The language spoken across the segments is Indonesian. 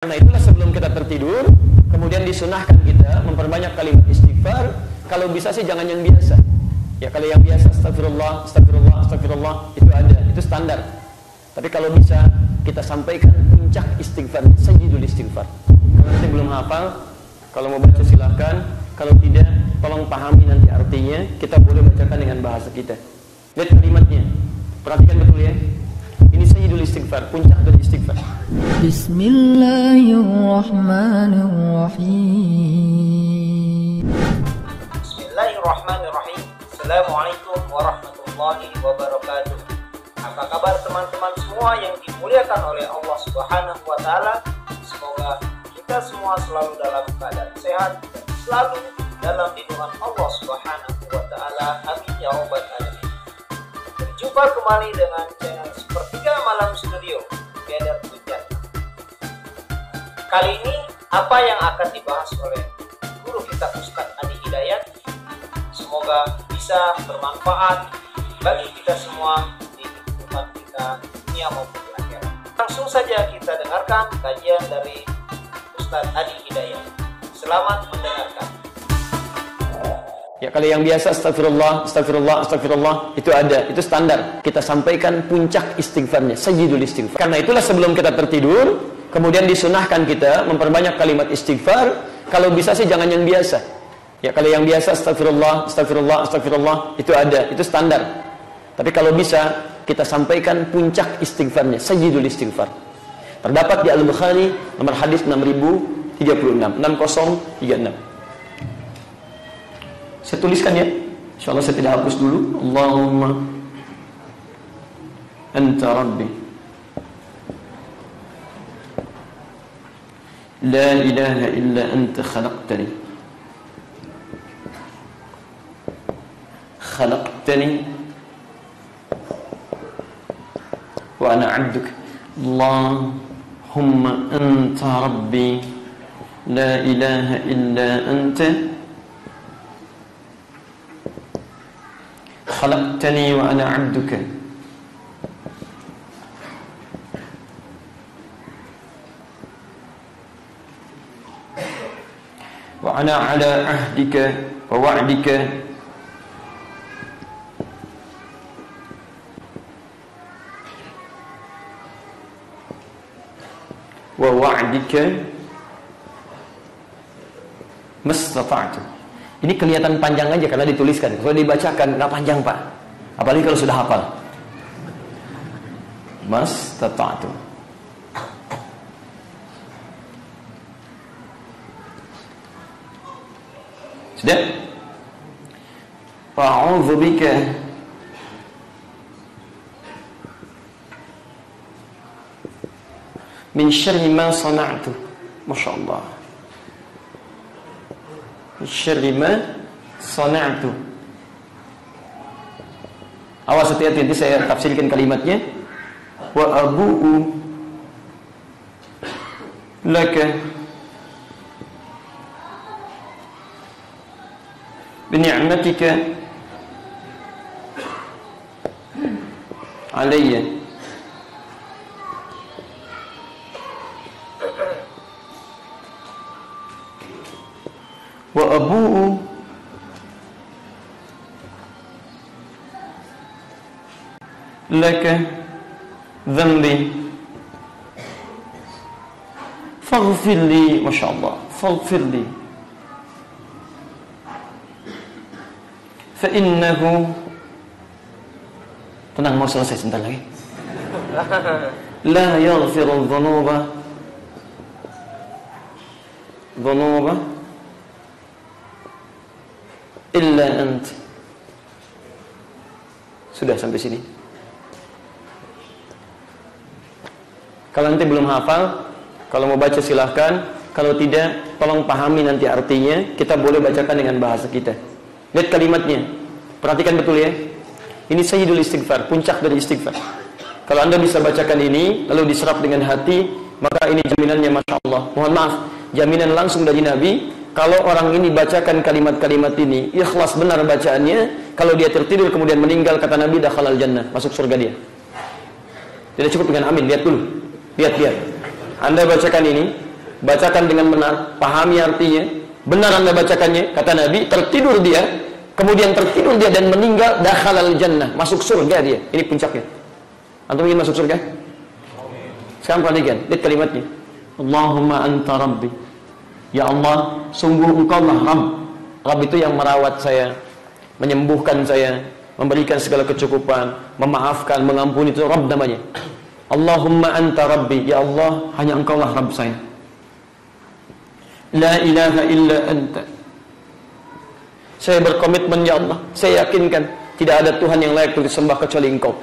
Karena itulah sebelum kita tertidur, kemudian disunahkan kita memperbanyak kalimat istighfar. Kalau bisa sih jangan yang biasa. Ya kalau yang biasa astagfirullah, astagfirullah, astagfirullah itu ada, itu standar. Tapi kalau bisa kita sampaikan puncak istighfar, sayyidul istighfar. Kalau nanti belum hafal, kalau mau baca silahkan. Kalau tidak, tolong pahami nanti artinya. Kita boleh bacakan dengan bahasa kita. Lihat kalimatnya, perhatikan betul ya. Ini sayyidul istighfar, puncak dari istighfar. Bismillahirrahmanirrahim. Bismillahirrahmanirrahim. Assalamualaikum warahmatullahi wabarakatuh. Apa kabar teman-teman semua yang dimuliakan oleh Allah Subhanahu wa taala? Semoga kita semua selalu dalam keadaan sehat dan selalu dalam lindungan Allah Subhanahu wa taala. Amin ya rabbal alamin. Berjumpa kembali dengan channel Sepertiga Malam Studio Gather Hujan. Kali ini apa yang akan dibahas oleh guru kita Ustadz Adi Hidayat? Semoga bisa bermanfaat bagi kita semua di kehidupan kita dunia maupun di akhirat. Langsung saja kita dengarkan kajian dari Ustadz Adi Hidayat. Selamat mendengarkan. Ya kalau yang biasa astagfirullah, astagfirullah, astagfirullah itu ada, itu standar. Kita sampaikan puncak istighfarnya, sayyidul istighfar. Karena itulah sebelum kita tertidur, kemudian disunahkan kita memperbanyak kalimat istighfar. Kalau bisa sih jangan yang biasa. Ya kalau yang biasa astagfirullah, astagfirullah, astagfirullah itu ada, itu standar. Tapi kalau bisa kita sampaikan puncak istighfarnya, sayyidul istighfar. Terdapat di Al-Bukhari nomor hadis 6036, 6036. Saya tuliskan ya, insyaallah saya tidak hapus dulu. Allahumma anta rabbi la ilaha illa anta khalaqtani wa ana 'abduk. Allahumma anta rabbi la ilaha illa anta khalaqtani wa ana 'abduka. Wa ana 'ala ahdika wa wa'dika wa wa'dika mastata'tu. Ini kelihatan panjang aja karena dituliskan. Kalau dibacakan nggak panjang Pak. Apalagi kalau sudah hafal. Mastata'tu. Sudah? A'udzu bika min syarri ma sana'tu. Masyaallah. Syarri ma sana'tu. Awas hati-hati, nanti saya tafsirkan kalimatnya. Wa abu'u laka bi ni'matika alayya wa abu'u laka dhanbi faghfir li. Masyaallah, faghfir li fa innahu, tenang, mau selesai sebentar lagi. La yaghfiru dhunuba illa ant. Sudah sampai sini. Kalau nanti belum hafal, kalau mau baca silahkan. Kalau tidak, tolong pahami nanti artinya. Kita boleh bacakan dengan bahasa kita. Lihat kalimatnya, perhatikan betul ya. Ini sayyidul istighfar, puncak dari istighfar. Kalau Anda bisa bacakan ini, lalu diserap dengan hati, maka ini jaminannya Masya Allah. Mohon maaf, jaminan langsung dari Nabi. Kalau orang ini bacakan kalimat-kalimat ini, ikhlas benar bacaannya, kalau dia tertidur kemudian meninggal, kata Nabi, dakhalal jannah, masuk surga dia. Tidak cukup dengan amin, lihat dulu. Lihat. Anda bacakan ini, bacakan dengan benar, pahami artinya, benar Anda bacakannya, kata Nabi, tertidur dia, kemudian tertidur dia dan meninggal, dakhalal jannah, masuk surga dia. Ini puncaknya. Antum ingin masuk surga? Sekarang perhatikan, lihat kalimatnya. Allahumma anta rabbi. Ya Allah, sungguh engkau lah Rabb. Rabb itu yang merawat saya, menyembuhkan saya, memberikan segala kecukupan, memaafkan, mengampuni, itu Rabb namanya. Allahumma anta rabbi. Ya Allah, hanya engkau lah Rabb saya. La ilaha illa anta. Saya berkomitmen ya Allah, saya yakinkan tidak ada Tuhan yang layak untuk disembah kecuali engkau.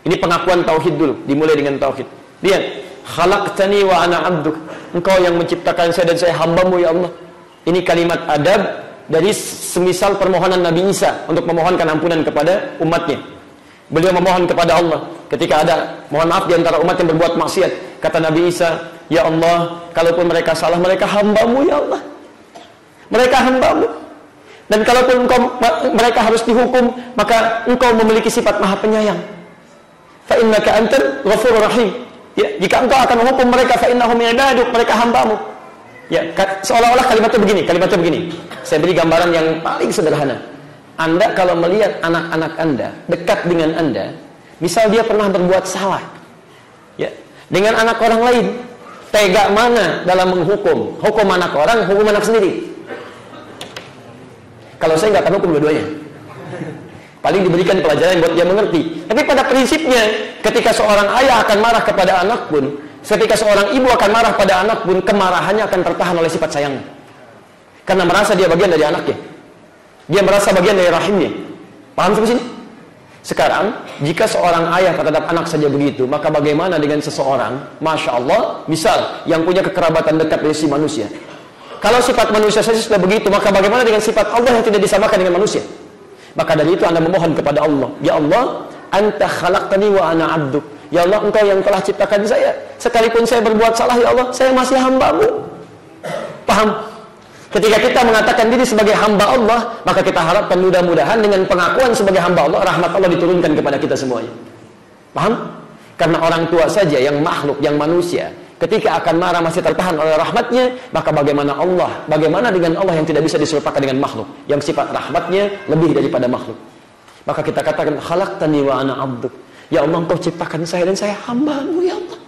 Ini pengakuan tauhid dulu, dimulai dengan tauhid. Lihat, khalaqtani wa ana 'abduk. Engkau yang menciptakan saya dan saya hamba-Mu ya Allah. Ini kalimat adab dari semisal permohonan Nabi Isa untuk memohonkan ampunan kepada umatnya. Beliau memohon kepada Allah ketika ada, mohon maaf, di antara umat yang berbuat maksiat. Kata Nabi Isa, ya Allah, kalaupun mereka salah, mereka hamba-Mu ya Allah. Mereka hamba-Mu. Dan kalaupun mereka harus dihukum, maka engkau memiliki sifat maha penyayang. Fa innaka antal ghafurur rahim. Ya, jika engkau akan menghukum mereka, fa innahum ibaduk, mereka hamba-Mu. Ya, seolah-olah kalimatnya begini. Saya beri gambaran yang paling sederhana. Anda kalau melihat anak-anak Anda dekat dengan Anda, misal dia pernah berbuat salah, ya, dengan anak orang lain, tega mana dalam menghukum? Hukum anak orang, hukum anak sendiri. Kalau saya nggak akan hukum dua-duanya. Paling diberikan pelajaran buat dia mengerti. Tapi pada prinsipnya, ketika seorang ayah akan marah kepada anak pun, ketika seorang ibu akan marah pada anak pun, kemarahannya akan tertahan oleh sifat sayangnya. Karena merasa dia bagian dari anaknya. Dia merasa bagian dari rahimnya. Paham sampai sini? Sekarang, jika seorang ayah terhadap anak saja begitu, maka bagaimana dengan seseorang, Masya Allah, misal, yang punya kekerabatan dekat dari si manusia. Kalau sifat manusia saja sudah begitu, maka bagaimana dengan sifat Allah yang tidak disamakan dengan manusia? Maka dari itu Anda memohon kepada Allah, ya Allah, anta khalaqtani wa ana 'abduk. Ya Allah, engkau yang telah ciptakan saya. Sekalipun saya berbuat salah, ya Allah, saya masih hamba-Mu. Paham? Ketika kita mengatakan diri sebagai hamba Allah, maka kita harapkan mudah-mudahan dengan pengakuan sebagai hamba Allah, rahmat Allah diturunkan kepada kita semuanya. Paham? Karena orang tua saja yang makhluk, yang manusia, ketika akan marah masih tertahan oleh rahmatnya, maka bagaimana Allah? Bagaimana dengan Allah yang tidak bisa diserupakan dengan makhluk, yang sifat rahmatnya lebih daripada makhluk? Maka kita katakan, khalaqtani wa ana 'abduk. Ya Allah, engkau ciptakan saya dan saya hamba-Mu ya Allah.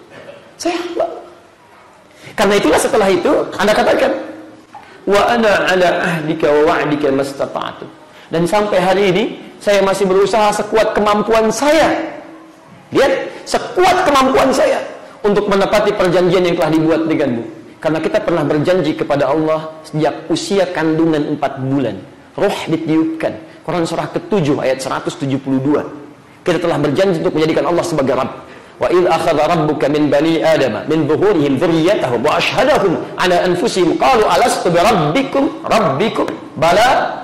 Saya hamba. Karena itulah setelah itu Anda katakan, wa ana ala ahdika wa wa'dika mastata'tu. Dan sampai hari ini saya masih berusaha sekuat kemampuan saya. Lihat, sekuat kemampuan saya untuk menepati perjanjian yang telah dibuat denganmu. Karena kita pernah berjanji kepada Allah sejak usia kandungan 4 bulan. Ruh ditiupkan. Quran surah ke-7 ayat 172. Kita telah berjanji untuk menjadikan Allah sebagai Rabb. Wa idh akhadha rabbuka min bani adama min dhuhurihim dzurriyyatahum wa ashhadahum ala anfusihim qalu alastu bi rabbikum bala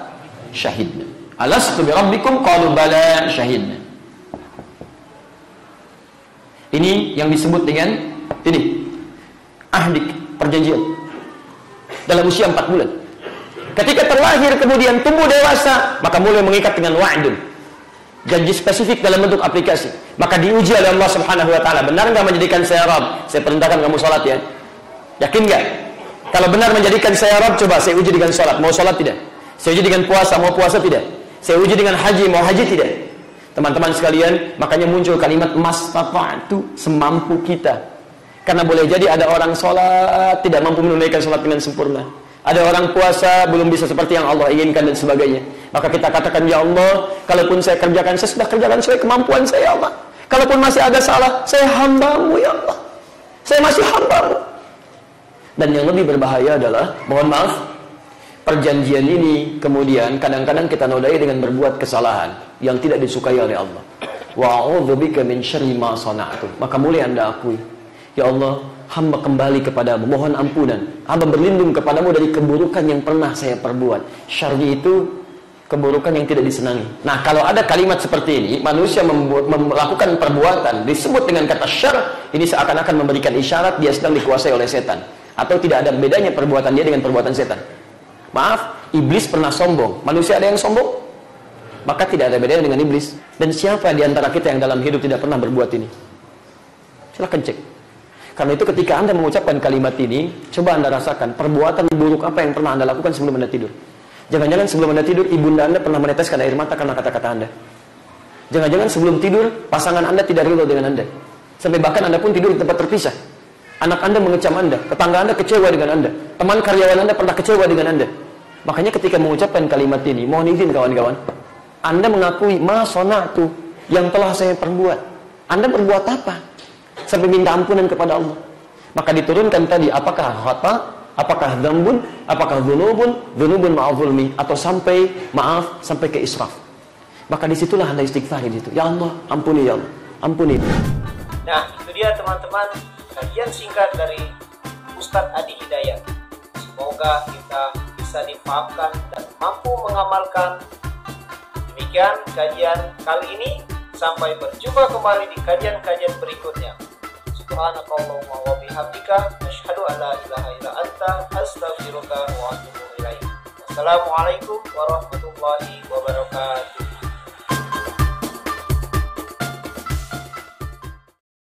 syahidna. Alastu bi rabbikum qalu bala syahidna. Ini yang disebut dengan ini ahdik, perjanjian dalam usia 4 bulan. Ketika terlahir kemudian tumbuh dewasa, maka mulai mengikat dengan wa'dun, janji spesifik dalam bentuk aplikasi. Maka diuji oleh Allah Subhanahu wa taala, benar enggak menjadikan saya Rabb? Saya perintahkan kamu salat ya. Yakin enggak? Kalau benar menjadikan saya Rabb, coba saya uji dengan salat. Mau salat tidak? Saya uji dengan puasa, mau puasa tidak? Saya uji dengan haji, mau haji tidak? Teman-teman sekalian, makanya muncul kalimat mastata'tu, semampu kita. Karena boleh jadi ada orang sholat tidak mampu menunaikan sholat dengan sempurna. Ada orang puasa belum bisa seperti yang Allah inginkan dan sebagainya. Maka kita katakan, ya Allah, kalaupun saya kerjakan, saya sudah kerjakan sesuai kemampuan saya, Allah. Kalaupun masih ada salah, saya hamba-Mu ya Allah. Saya masih hamba-Mu. Dan yang lebih berbahaya adalah, mohon maaf, perjanjian ini kemudian kadang-kadang kita nodai dengan berbuat kesalahan yang tidak disukai oleh Allah. Wa a'udzubika min syarri ma sana'tu. Maka mulai Anda akui, ya Allah, hamba kembali kepadamu, mohon ampunan. Hamba berlindung kepadamu dari keburukan yang pernah saya perbuat. Syarri itu keburukan yang tidak disenangi. Nah, kalau ada kalimat seperti ini, manusia melakukan perbuatan disebut dengan kata syar, ini seakan-akan memberikan isyarat dia sedang dikuasai oleh setan, atau tidak ada bedanya perbuatan dia dengan perbuatan setan. Maaf, iblis pernah sombong. Manusia ada yang sombong? Maka tidak ada bedanya dengan iblis. Dan siapa di antara kita yang dalam hidup tidak pernah berbuat ini? Silahkan cek. Karena itu ketika Anda mengucapkan kalimat ini, coba Anda rasakan perbuatan buruk apa yang pernah Anda lakukan sebelum Anda tidur. Jangan-jangan sebelum Anda tidur, ibunda Anda pernah meneteskan air mata karena kata-kata Anda. Jangan-jangan sebelum tidur, pasangan Anda tidak ridho dengan Anda. Sampai bahkan Anda pun tidur di tempat terpisah. Anak Anda mengecam Anda, tetangga Anda kecewa dengan Anda, teman karyawan Anda pernah kecewa dengan Anda. Makanya ketika mengucapkan kalimat ini, mohon izin kawan-kawan, Anda mengakui ma sona'tu, yang telah saya perbuat. Anda berbuat apa? Sampai minta ampunan kepada Allah. Maka diturunkan tadi, apakah khata, apakah dzambun, apakah dzunubun ma'azulmi, atau sampai maaf, sampai ke israf. Maka disitulah Anda istighfar di situ. Ya Allah, ampuni ya Allah, ampuni. Nah, itu dia teman-teman, kajian singkat dari Ustadz Adi Hidayat. Semoga kita bisa dipahamkan dan mampu mengamalkan. Demikian kajian kali ini. Sampai berjumpa kembali di kajian-kajian berikutnya. Subhanakallahumma wa bihamdika, asyhadu an la ilaha illa anta, astaghfiruka wa atubu ilaik. Wassalamualaikum warahmatullahi wabarakatuh.